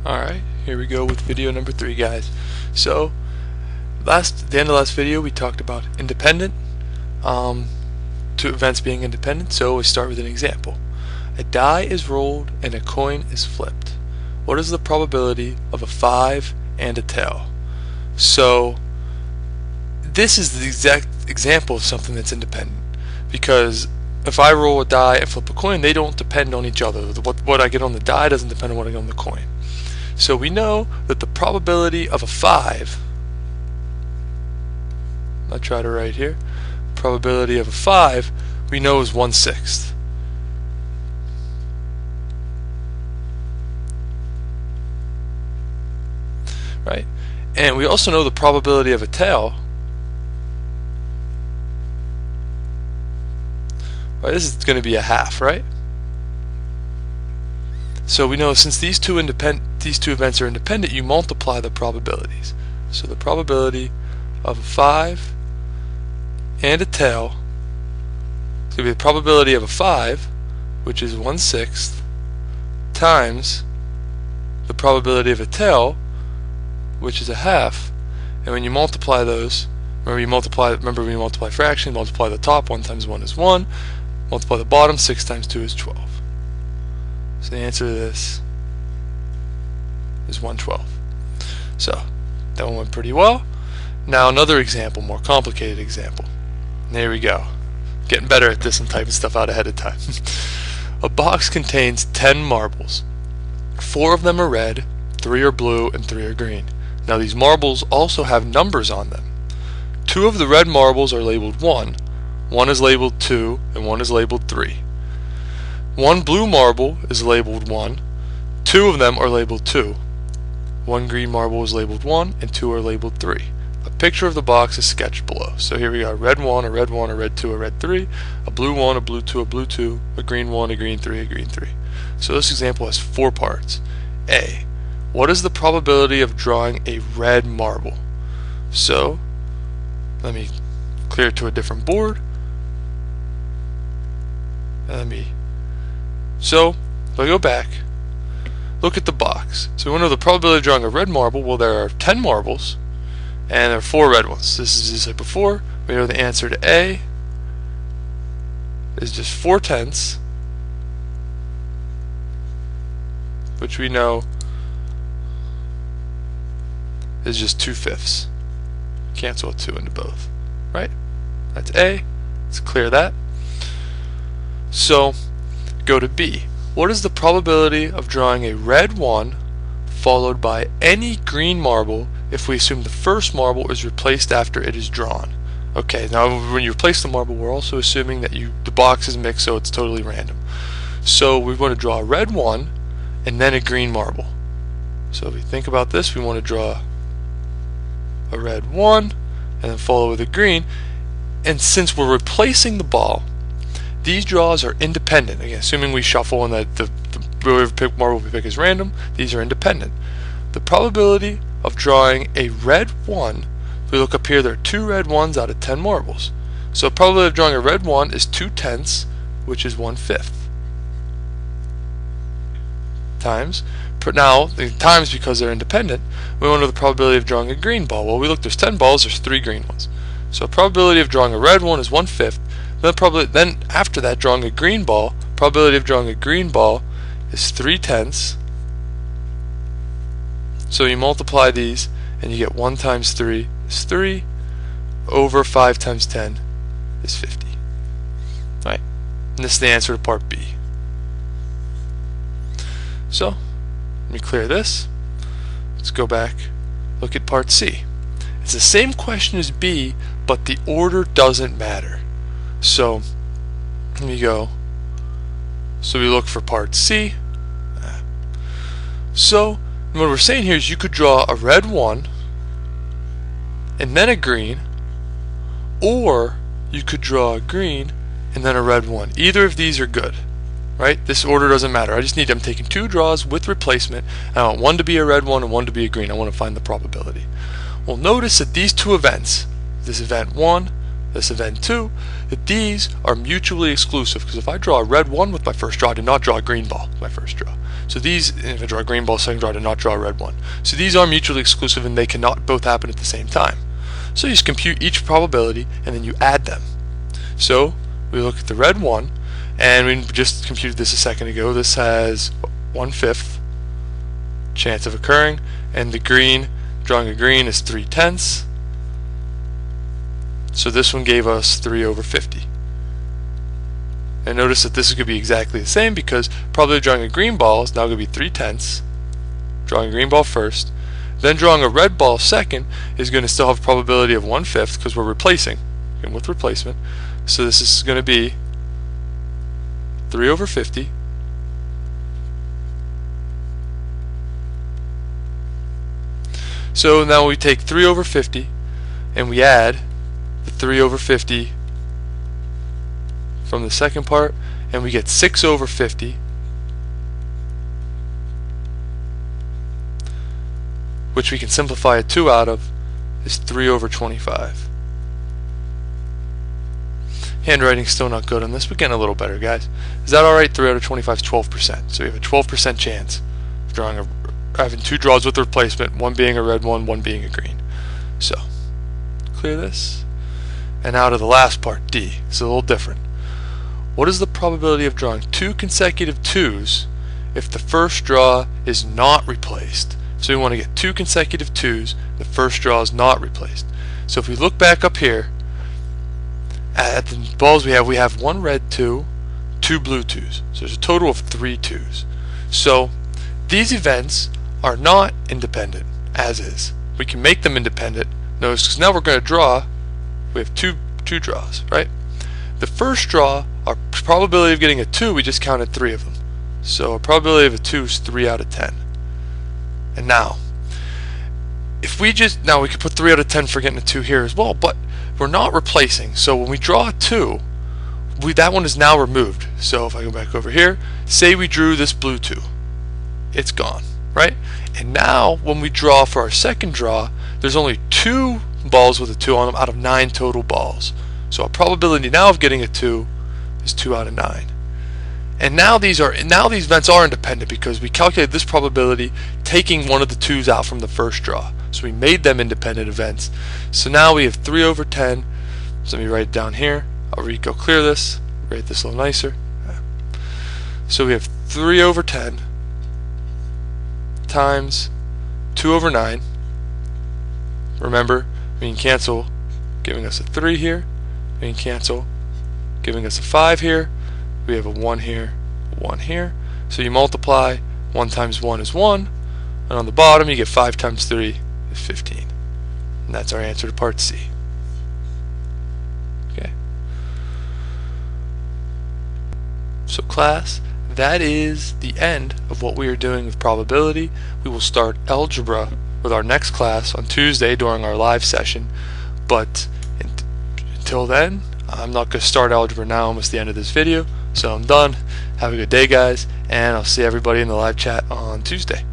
Alright, here we go with video number 3, guys. So, at the end of last video we talked about independent, two events being independent, so we start with an example. A die is rolled and a coin is flipped. What is the probability of a 5 and a tail? So, this is the exact example of something that's independent, because if I roll a die and flip a coin, they don't depend on each other. What I get on the die doesn't depend on what I get on the coin. So we know that the probability of a 5, I'll try to write here, probability of a 5 we know is 1/6. Right? And we also know the probability of a tail. Right, this is going to be a half, right? So we know since these two events are independent, you multiply the probabilities. So the probability of a 5 and a tail is going to be the probability of a 5, which is 1/6, times the probability of a tail, which is a half. And when you multiply those, remember we multiply fractions, multiply the top, 1 times 1 is 1, multiply the bottom, 6 times 2 is 12. So the answer to this is 1/12. So that one went pretty well. Now another example, more complicated example. There we go. Getting better at this and typing stuff out ahead of time. A box contains 10 marbles. 4 of them are red, 3 are blue, and 3 are green. Now these marbles also have numbers on them. 2 of the red marbles are labeled 1, 1 is labeled 2, and 1 is labeled 3. 1 blue marble is labeled 1, 2 of them are labeled 2. 1 green marble is labeled 1, and 2 are labeled 3. A picture of the box is sketched below. So here we got a red 1, a red 1, a red 2, a red 3, a blue 1, a blue 2, a blue 2, a green 1, a green 3, a green 3. So this example has 4 parts. A. What is the probability of drawing a red marble? So let me clear it to a different board. So if I go back, look at the box. So we want to know the probability of drawing a red marble. Well, there are 10 marbles and there are 4 red ones. This is just like before. We know the answer to A is just 4/10, which we know is just 2/5. Cancel a 2 into both. Right? That's A. Let's clear that. So go to B. What is the probability of drawing a red 1 followed by any green marble if we assume the first marble is replaced after it is drawn? Okay, now when you replace the marble, we're also assuming that the box is mixed, so it's totally random. So we want to draw a red 1 and then a green marble. So if we think about this, we want to draw a red 1 and then follow with a green. And since we're replacing the ball, these draws are independent. Again, assuming we shuffle and that the whatever marble we pick is random, these are independent. The probability of drawing a red 1, if we look up here, there are 2 red 1s out of 10 marbles. So the probability of drawing a red 1 is 2/10, which is 1/5. Times, now the times because they're independent, we want to know the probability of drawing a green ball. Well, we look, there's 10 balls, there's 3 green ones. So probability of drawing a red 1 is 1/5. Then after that, drawing a green ball, probability of drawing a green ball is 3/10. So you multiply these and you get 1 times 3 is 3 over 5 times 10 is 50. Right? And this is the answer to part B. So let me clear this. Let's go back, look at part C. It's the same question as B, but the order doesn't matter. So let me go. So we look for part C. So what we're saying here is you could draw a red 1 and then a green, or you could draw a green and then a red 1. Either of these are good. Right? This order doesn't matter. I'm taking 2 draws with replacement, and I want one to be a red 1 and one to be a green. I want to find the probability. Well, notice that these 2 events, this event 1, this event 2, that these are mutually exclusive, because if I draw a red 1 with my first draw, I did not draw a green ball with my first draw. So these, if I draw a green ball, second draw to not draw a red one. So these are mutually exclusive and they cannot both happen at the same time. So you just compute each probability and then you add them. So we look at the red one, and we just computed this a second ago. This has 1/5 chance of occurring, and the green, drawing a green, is 3/10. So this one gave us 3/50. And notice that this is going to be exactly the same because probably drawing a green ball is now going to be 3/10. Drawing a green ball first, then drawing a red ball second is going to still have a probability of 1/5 because we're replacing and with replacement. So this is going to be 3/50. So now we take 3/50 and we add the 3/50 from the second part, and we get 6/50, which we can simplify a 2 out of, is 3/25. Handwriting's still not good on this, but getting a little better, guys. Is that alright? 3 out of 25 is 12%. So we have a 12% chance of having 2 draws with the replacement, one being a red one being a green. So, clear this. And now to the last part, D. It's a little different. What is the probability of drawing 2 consecutive 2s if the first draw is not replaced? So we want to get 2 consecutive 2s, the first draw is not replaced. So if we look back up here at the balls we have 1 red 2, 2 blue 2s. So there's a total of 3 2s. So these events are not independent as is. We can make them independent. Notice, because now we're going to draw, we have two draws, right? The first draw, our probability of getting a 2, we just counted 3 of them. So our probability of a 2 is 3 out of 10. And now, if we now we could put 3 out of 10 for getting a 2 here as well, but we're not replacing. So when we draw a 2, that one is now removed. So if I go back over here, say we drew this blue 2, it's gone, right? And now when we draw for our second draw, there's only 2 balls with a 2 on them out of 9 total balls. So our probability now of getting a 2 is 2 out of 9. And now these events are independent because we calculated this probability taking one of the 2s out from the first draw. So we made them independent events. So now we have 3/10. So let me write it down here. I'll go clear this, write this a little nicer. So we have 3/10 times 2/9. Remember, we can cancel, giving us a 3 here. We can cancel, giving us a 5 here. We have a 1 here, 1 here. So you multiply, 1 times 1 is 1, and on the bottom you get 5 times 3 is 15. And that's our answer to part C. Okay. So class, that is the end of what we are doing with probability. We will start algebra with our next class on Tuesday during our live session, but until then, I'm not going to start algebra now, almost the end of this video. So I'm done. Have a good day, guys, and I'll see everybody in the live chat on Tuesday.